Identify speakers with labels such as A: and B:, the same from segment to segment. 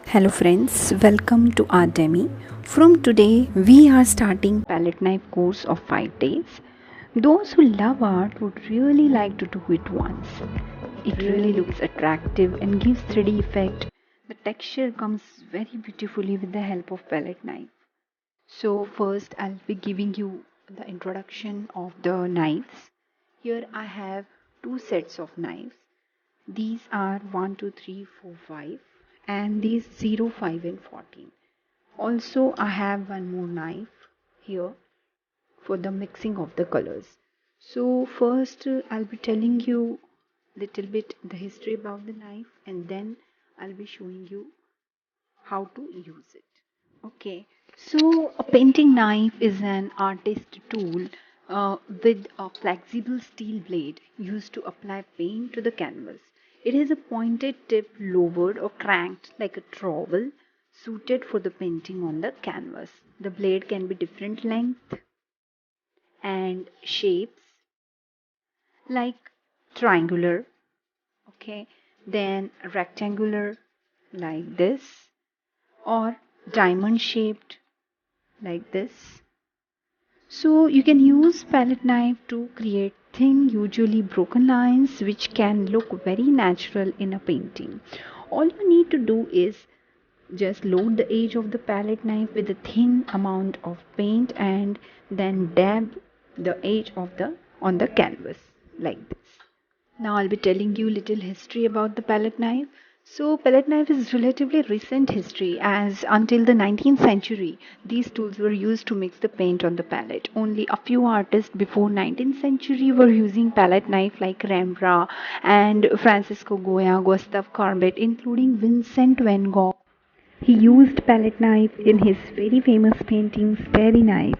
A: Hello friends, welcome to our Demi. From today, we are starting palette knife course of 5 days. Those who love art would really like to do it once. It really looks attractive and gives 3D effect. The texture comes very beautifully with the help of palette knife. So first I'll be giving you the introduction of the knives. Here I have two sets of knives. These are 1, 2, 3, 4, 5 and these 0, 5 and 14. Also I have one more knife here for the mixing of the colors. So first I'll be telling you little bit the history about the knife and then I'll be showing you how to use it. Okay, so a painting knife is an artist tool with a flexible steel blade used to apply paint to the canvas. It has a pointed tip lowered or cranked like a trowel suited for the painting on the canvas. The blade can be different length and shapes like triangular, okay, then rectangular like this or diamond shaped like this. So you can use palette knife to create thin, usually broken lines which can look very natural in a painting. All you need to do is just load the edge of the palette knife with a thin amount of paint and then dab the edge of the on the canvas like this. Now I'll be telling you little history about the palette knife. So palette knife is relatively recent history as until the 19th century these tools were used to mix the paint on the palette. Only a few artists before 19th century were using palette knife like Rembrandt and Francisco Goya, Gustave Courbet, including Vincent van Gogh. He used palette knife in his very famous painting Starry Nights.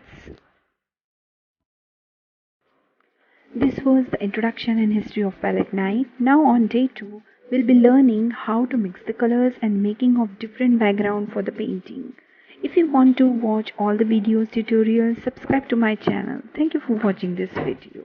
A: This was the introduction and history of palette knife. Now on day 2, we'll be learning how to mix the colors and making of different background for the painting. If you want to watch all the videos tutorials, subscribe to my channel. Thank you for watching this video.